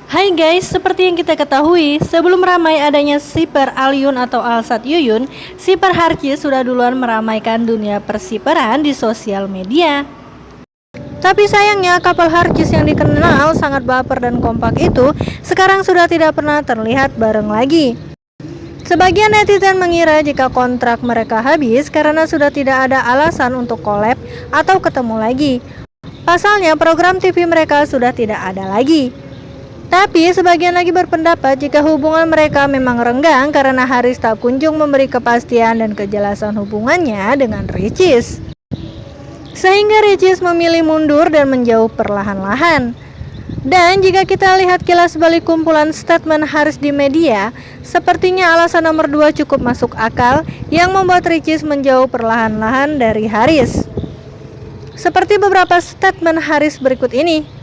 Hai guys, seperti yang kita ketahui, sebelum ramai adanya siper Alyun atau Alsat Yuyun, siper Harkis sudah duluan meramaikan dunia persiperan di sosial media. Tapi sayangnya kapal Harkis yang dikenal sangat baper dan kompak itu sekarang sudah tidak pernah terlihat bareng lagi. Sebagian netizen mengira jika kontrak mereka habis karena sudah tidak ada alasan untuk collab atau ketemu lagi. Pasalnya program TV mereka sudah tidak ada lagi. Tapi sebagian lagi berpendapat jika hubungan mereka memang renggang karena Haris tak kunjung memberi kepastian dan kejelasan hubungannya dengan Ricis. Sehingga Ricis memilih mundur dan menjauh perlahan-lahan. Dan jika kita lihat kilas balik kumpulan statement Haris di media, sepertinya alasan nomor 2 cukup masuk akal yang membuat Ricis menjauh perlahan-lahan dari Haris. Seperti beberapa statement Haris berikut ini.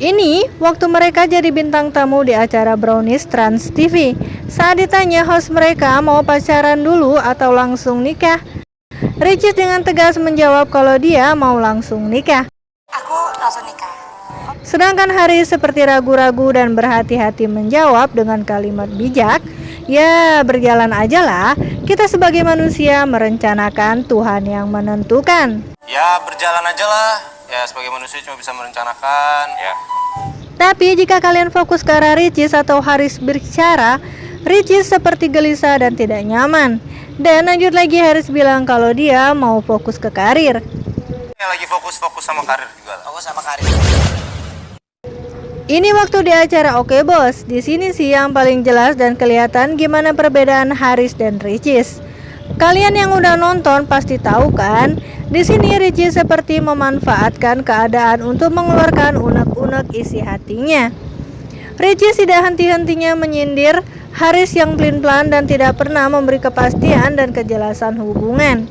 Ini waktu mereka jadi bintang tamu di acara Brownies Trans TV. Saat ditanya host mereka mau pacaran dulu atau langsung nikah, Ricis dengan tegas menjawab kalau dia mau langsung nikah. Aku langsung nikah. Sedangkan Haris seperti ragu-ragu dan berhati-hati menjawab dengan kalimat bijak, ya berjalan aja lah, kita sebagai manusia merencanakan, Tuhan yang menentukan. Ya berjalan aja lah, ya sebagai manusia cuma bisa merencanakan ya. Tapi jika kalian fokus ke arah Ricis atau Haris berbicara, Ricis seperti gelisah dan tidak nyaman. Dan lanjut lagi Haris bilang kalau dia mau fokus ke karir. Ya lagi fokus sama karir juga lah. Fokus sama karir. Ini waktu di acara Oke Bos. Di sini sih yang paling jelas dan kelihatan gimana perbedaan Haris dan Ricis. Kalian yang udah nonton pasti tahu kan? Di sini Ricis seperti memanfaatkan keadaan untuk mengeluarkan unek-unek isi hatinya. Ricis tidak henti-hentinya menyindir Haris yang pelin-pelan dan tidak pernah memberi kepastian dan kejelasan hubungan.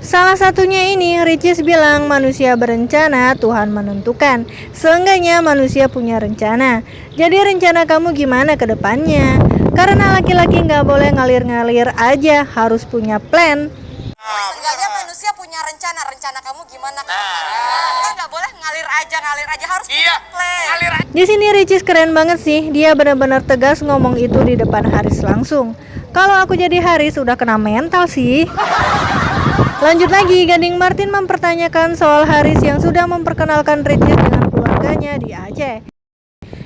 Salah satunya ini, Ricis bilang manusia berencana, Tuhan menentukan. Seenggaknya manusia punya rencana. Jadi rencana kamu gimana ke depannya? Karena laki-laki nggak boleh ngalir-ngalir aja, harus punya plan. Seenggaknya manusia punya rencana. Rencana kamu gimana? Kita nggak boleh ngalir aja harus punya plan. Di sini Ricis keren banget sih, dia benar-benar tegas ngomong itu di depan Haris langsung. Kalau aku jadi Haris udah kena mental sih. Lanjut lagi, Gading Martin mempertanyakan soal Haris yang sudah memperkenalkan Ricis dengan keluarganya di Aceh.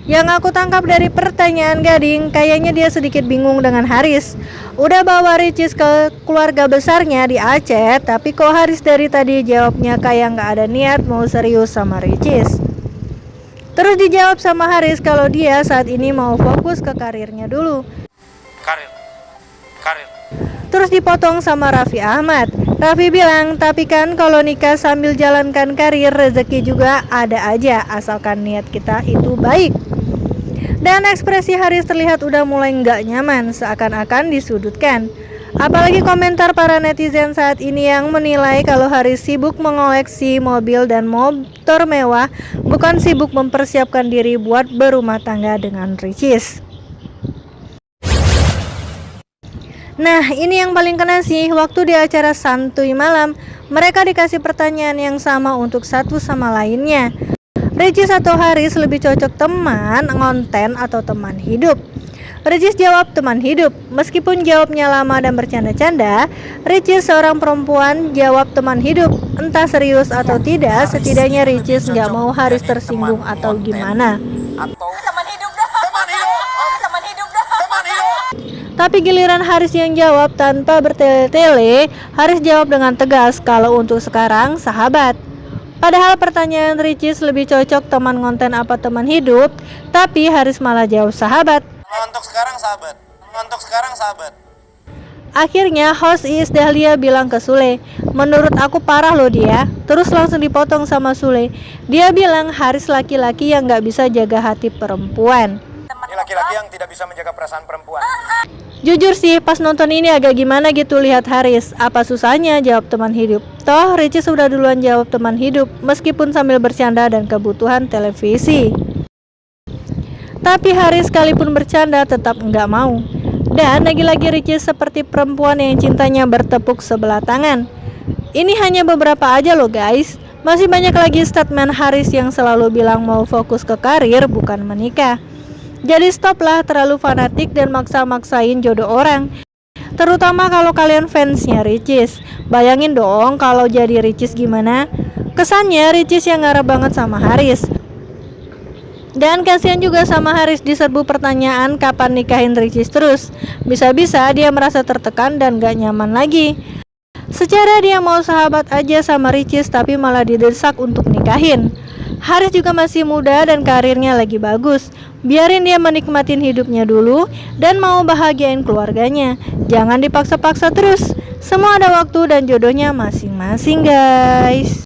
Yang aku tangkap dari pertanyaan Gading, kayaknya dia sedikit bingung dengan Haris. Udah bawa Ricis ke keluarga besarnya di Aceh, tapi kok Haris dari tadi jawabnya kayak nggak ada niat mau serius sama Ricis. Terus dijawab sama Haris kalau dia saat ini mau fokus ke karirnya dulu. Karir. Terus dipotong sama Raffi Ahmad. Raffi bilang, tapi kan kalau nikah sambil jalankan karir, rezeki juga ada aja, asalkan niat kita itu baik. Dan ekspresi Haris terlihat udah mulai nggak nyaman, seakan-akan disudutkan. Apalagi komentar para netizen saat ini yang menilai kalau Haris sibuk mengoleksi mobil dan motor mewah, bukan sibuk mempersiapkan diri buat berumah tangga dengan Ricis. Nah, ini yang paling kena sih, waktu di acara santuy malam, mereka dikasih pertanyaan yang sama untuk satu sama lainnya. Ricis atau Haris lebih cocok teman, ngonten, atau teman hidup? Ricis jawab teman hidup. Meskipun jawabnya lama dan bercanda-canda, Ricis seorang perempuan jawab teman hidup. Entah serius atau tidak, setidaknya Ricis nggak mau Haris tersinggung atau gimana. Teman hidup dah. Teman hidup dah. Tapi giliran Haris yang jawab tanpa bertele-tele, Haris jawab dengan tegas kalau untuk sekarang sahabat. Padahal pertanyaan Ricis lebih cocok teman ngonten apa teman hidup, tapi Haris malah jawab sahabat. Untuk sekarang sahabat. Akhirnya host Iis Dahlia bilang ke Sule, menurut aku parah loh dia. Terus langsung dipotong sama Sule. Dia bilang Haris laki-laki yang gak bisa jaga hati perempuan. Ini laki-laki yang tidak bisa menjaga perasaan perempuan. Jujur sih, pas nonton ini agak gimana gitu lihat Haris. Apa susahnya jawab teman hidup? Toh Ricis sudah duluan jawab teman hidup, meskipun sambil bercanda dan kebutuhan televisi. Tapi Haris sekalipun bercanda tetap nggak mau. Dan lagi-lagi Ricis seperti perempuan yang cintanya bertepuk sebelah tangan. Ini hanya beberapa aja loh guys. Masih banyak lagi statement Haris yang selalu bilang mau fokus ke karir bukan menikah. Jadi stoplah terlalu fanatik dan maksa-maksain jodoh orang. Terutama kalau kalian fansnya Ricis. Bayangin dong kalau jadi Ricis gimana? Kesannya Ricis yang ngarep banget sama Haris. Dan kasihan juga sama Haris diserbu pertanyaan kapan nikahin Ricis terus. Bisa-bisa dia merasa tertekan dan gak nyaman lagi. Secara dia mau sahabat aja sama Ricis tapi malah didesak untuk nikahin. Haris juga masih muda dan karirnya lagi bagus. Biarin dia menikmatin hidupnya dulu dan mau bahagiain keluarganya. Jangan dipaksa-paksa terus. Semua ada waktu dan jodohnya masing-masing guys.